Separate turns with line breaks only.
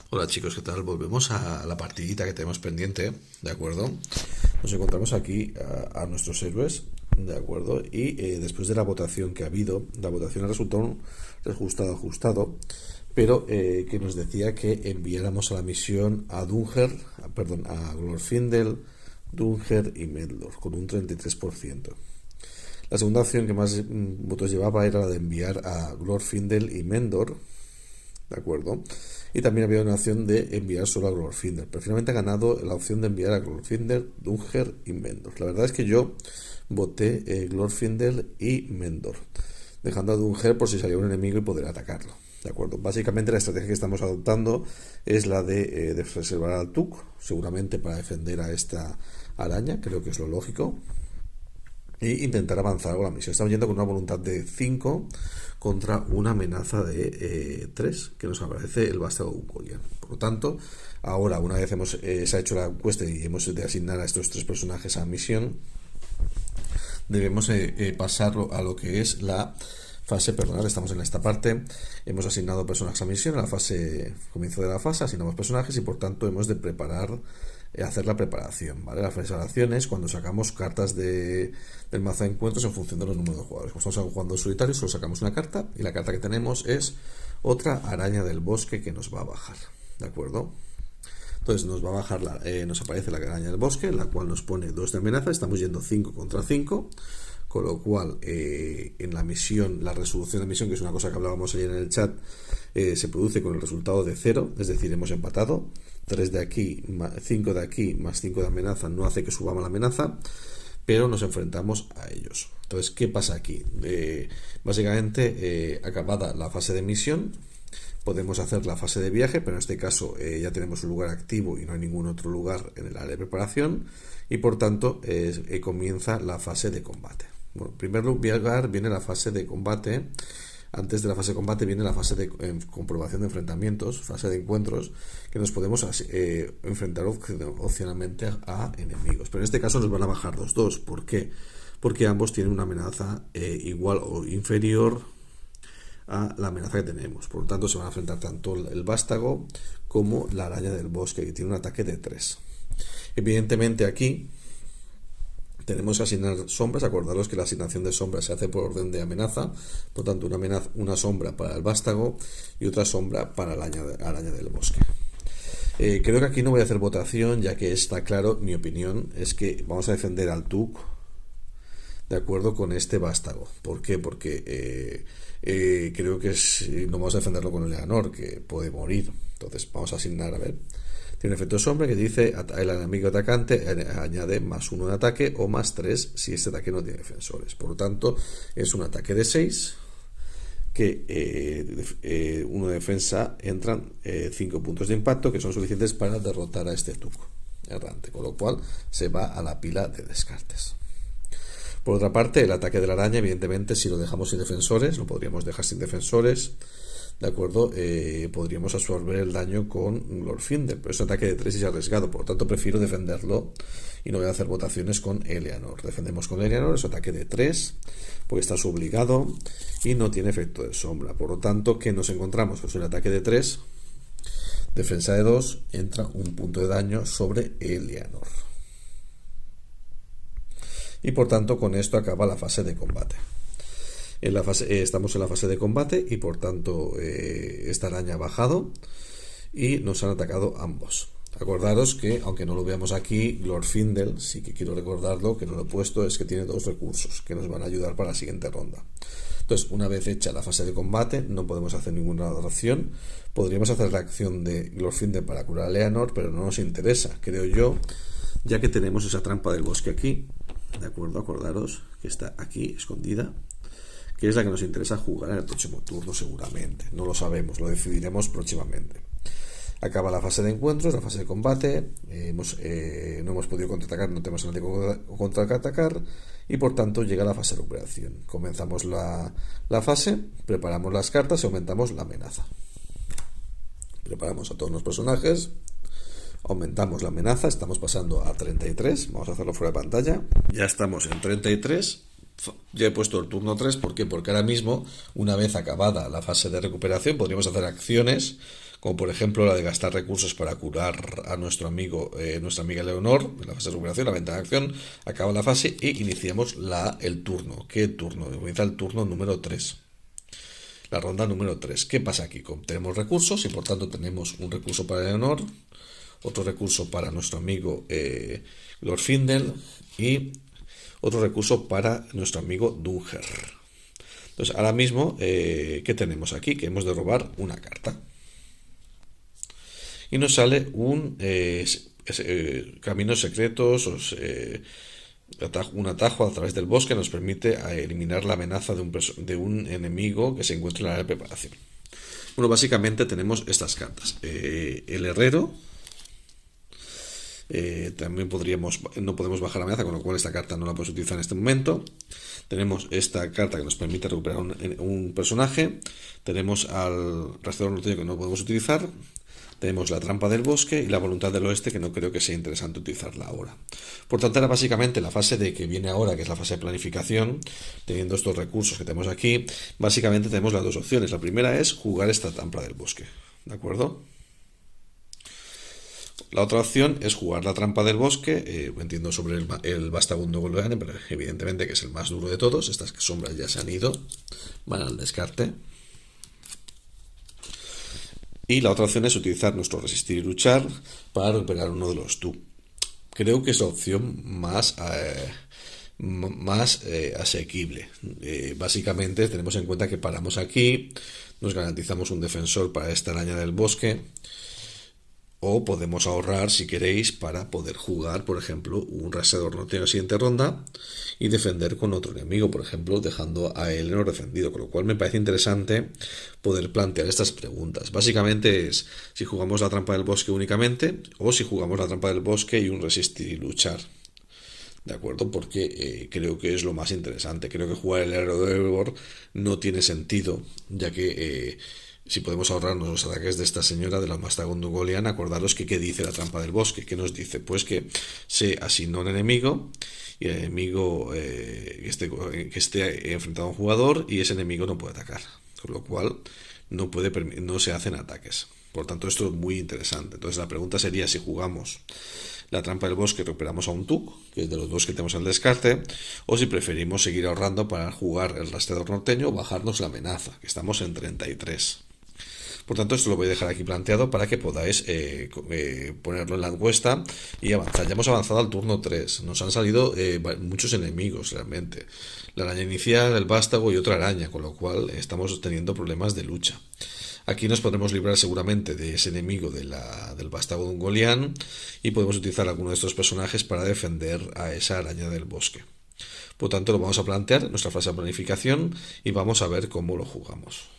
Hola chicos, ¿qué tal? Volvemos a la partidita que tenemos pendiente, ¿de acuerdo? Nos encontramos aquí a nuestros héroes, ¿de acuerdo? Y después de la votación que ha habido, la votación ha resultado un resultado ajustado, pero que nos decía que enviáramos a la misión a a Glorfindel, Dunger y Medlor, con un 33%. La segunda opción que más votos llevaba era la de enviar a Glorfindel y Mendor, ¿de acuerdo? Y también había una opción de enviar solo a Glorfindel, pero finalmente ha ganado la opción de enviar a Glorfindel, Dunger y Mendor. La verdad es que yo voté Glorfindel y Mendor, dejando a Dunger por si salía un enemigo y poder atacarlo. ¿De acuerdo? Básicamente la estrategia que estamos adoptando es la de reservar al Tuk, seguramente para defender a esta araña, creo que es lo lógico, e intentar avanzar con la misión. Estamos yendo con una voluntad de 5 contra una amenaza de 3 que nos aparece el vástago Ungoliant. Por lo tanto, ahora una vez se ha hecho la encuesta y hemos de asignar a estos 3 personajes a misión, debemos pasarlo a lo que es la fase, perdonad, estamos en esta parte, hemos asignado personajes a misión, en la fase, comienzo de la fase, asignamos personajes y por tanto hemos de hacer la preparación, ¿vale? Las preparaciones cuando sacamos cartas del mazo de encuentros en función de los números de jugadores. Como estamos jugando solitario, solo sacamos una carta y la carta que tenemos es otra araña del bosque que nos va a bajar, ¿de acuerdo? Entonces nos va a bajar, nos aparece la araña del bosque, la cual nos pone 2 de amenaza, estamos yendo 5 contra 5, con lo cual en la misión, la resolución de la misión, que es una cosa que hablábamos ayer en el chat, se produce con el resultado de 0, es decir, hemos empatado. 3 de aquí, 5 de aquí, más 5 de amenaza no hace que subamos la amenaza, pero nos enfrentamos a ellos. Entonces, ¿qué pasa aquí? Básicamente, acabada la fase de misión, podemos hacer la fase de viaje, pero en este caso ya tenemos un lugar activo y no hay ningún otro lugar en el área de preparación, y por tanto comienza la fase de combate. Bueno, en primer lugar viene la fase de combate. Antes de la fase de combate viene la fase de comprobación de enfrentamientos, fase de encuentros, que nos podemos enfrentar opcionalmente a enemigos. Pero en este caso nos van a bajar los dos. ¿Por qué? Porque ambos tienen una amenaza igual o inferior a la amenaza que tenemos. Por lo tanto, se van a enfrentar tanto el vástago como la araña del bosque, que tiene un ataque de 3. Evidentemente aquí tenemos que asignar sombras. Acordaros que la asignación de sombras se hace por orden de amenaza. Por tanto, una sombra para el vástago y otra sombra para la araña del bosque. Creo que aquí no voy a hacer votación, ya que está claro, mi opinión es que vamos a defender al Tuk de acuerdo con este vástago. ¿Por qué? Porque creo que no vamos a defenderlo con el Eleanor, que puede morir. Entonces vamos a asignar, a ver, tiene un efecto de sombra que dice el enemigo atacante añade más 1 de ataque o más 3 si este ataque no tiene defensores. Por lo tanto, es un ataque de 6 que 1 de defensa entran 5 puntos de impacto que son suficientes para derrotar a este Tuk errante, con lo cual se va a la pila de descartes. Por otra parte, el ataque de la araña, evidentemente, si lo dejamos sin defensores, lo podríamos dejar sin defensores, ¿de acuerdo? Podríamos absorber el daño con Glorfindel, pero es un ataque de 3 y es arriesgado, por lo tanto prefiero defenderlo y no voy a hacer votaciones con Eleanor. Defendemos con Eleanor, es un ataque de 3, porque está subobligado y no tiene efecto de sombra. Por lo tanto, ¿qué nos encontramos? Pues un ataque de 3, defensa de 2, entra un punto de daño sobre Eleanor. Y por tanto, con esto acaba la fase de combate. Estamos en la fase de combate y por tanto esta araña ha bajado y nos han atacado ambos. Acordaros que, aunque no lo veamos aquí, Glorfindel, sí que quiero recordarlo, que no lo he puesto, es que tiene 2 recursos que nos van a ayudar para la siguiente ronda. Entonces, una vez hecha la fase de combate, no podemos hacer ninguna acción. Podríamos hacer la acción de Glorfindel para curar a Eleanor, pero no nos interesa, creo yo, ya que tenemos esa trampa del bosque aquí. ¿De acuerdo? Acordaros que está aquí, escondida, que es la que nos interesa jugar en el próximo turno seguramente. No lo sabemos, lo decidiremos próximamente. Acaba la fase de encuentros, la fase de combate. No hemos podido contraatacar, no tenemos a nadie contraatacar y por tanto llega la fase de recuperación. Comenzamos la fase, preparamos las cartas y aumentamos la amenaza. Preparamos a todos los personajes, aumentamos la amenaza, estamos pasando a 33, vamos a hacerlo fuera de pantalla, ya estamos en 33 Ya he puesto el turno 3. ¿Por qué? Porque ahora mismo, una vez acabada la fase de recuperación, podríamos hacer acciones, como por ejemplo la de gastar recursos para curar a nuestro amigo, nuestra amiga Leonor, en la fase de recuperación, la venta de acción, acaba la fase y iniciamos el turno. ¿Qué turno? Comienza el turno número 3. La ronda número 3. ¿Qué pasa aquí? Tenemos recursos y por tanto tenemos un recurso para Leonor, otro recurso para nuestro amigo Glorfindel y otro recurso para nuestro amigo Dunger. Entonces, ahora mismo, ¿qué tenemos aquí? Que hemos de robar una carta. Y nos sale caminos secretos, un atajo a través del bosque nos permite eliminar la amenaza de un enemigo que se encuentra en la área de preparación. Bueno, básicamente tenemos estas cartas. El herrero. También no podemos bajar la amenaza, con lo cual esta carta no la podemos utilizar en este momento. Tenemos esta carta que nos permite recuperar un personaje. Tenemos al rastreador norteño que no podemos utilizar. Tenemos la trampa del bosque y la voluntad del oeste, que no creo que sea interesante utilizarla ahora. Por tanto, era básicamente la fase de que viene ahora, que es la fase de planificación. Teniendo estos recursos que tenemos aquí, básicamente tenemos las dos opciones. La primera es jugar esta trampa del bosque, ¿de acuerdo? La otra opción es jugar la trampa del bosque, entiendo sobre el Vástago Goleane, pero evidentemente que es el más duro de todos. Estas sombras ya se han ido, van al descarte. Y la otra opción es utilizar nuestro resistir y luchar para recuperar uno de los tú. Creo que es la opción más asequible. Básicamente tenemos en cuenta que paramos aquí, nos garantizamos un defensor para esta araña del bosque, o podemos ahorrar, si queréis, para poder jugar, por ejemplo, un rastreador norteño en la siguiente ronda y defender con otro enemigo, por ejemplo, dejando a Eleanor defendido. Con lo cual me parece interesante poder plantear estas preguntas. Básicamente es si jugamos la trampa del bosque únicamente o si jugamos la trampa del bosque y un resistir y luchar. ¿De acuerdo? Porque creo que es lo más interesante. Creo que jugar el héroe de Erebor no tiene sentido, ya que si podemos ahorrarnos los ataques de esta señora de la Vástago Goleane, acordaros que qué dice la trampa del bosque. ¿Qué nos dice? Pues que se asignó un enemigo y el enemigo que esté enfrentado a un jugador y ese enemigo no puede atacar. Con lo cual no se hacen ataques. Por tanto, esto es muy interesante. Entonces la pregunta sería si jugamos la trampa del bosque y recuperamos a un Tuk, que es de los dos que tenemos al descarte, o si preferimos seguir ahorrando para jugar el rastreador norteño o bajarnos la amenaza, que estamos en 33. Por tanto, esto lo voy a dejar aquí planteado para que podáis ponerlo en la encuesta y avanzar. Ya hemos avanzado al turno 3. Nos han salido muchos enemigos realmente. La araña inicial, el vástago y otra araña, con lo cual estamos teniendo problemas de lucha. Aquí nos podremos librar seguramente de ese enemigo del vástago de un Golián y podemos utilizar alguno de estos personajes para defender a esa araña del bosque. Por tanto, lo vamos a plantear en nuestra fase de planificación y vamos a ver cómo lo jugamos.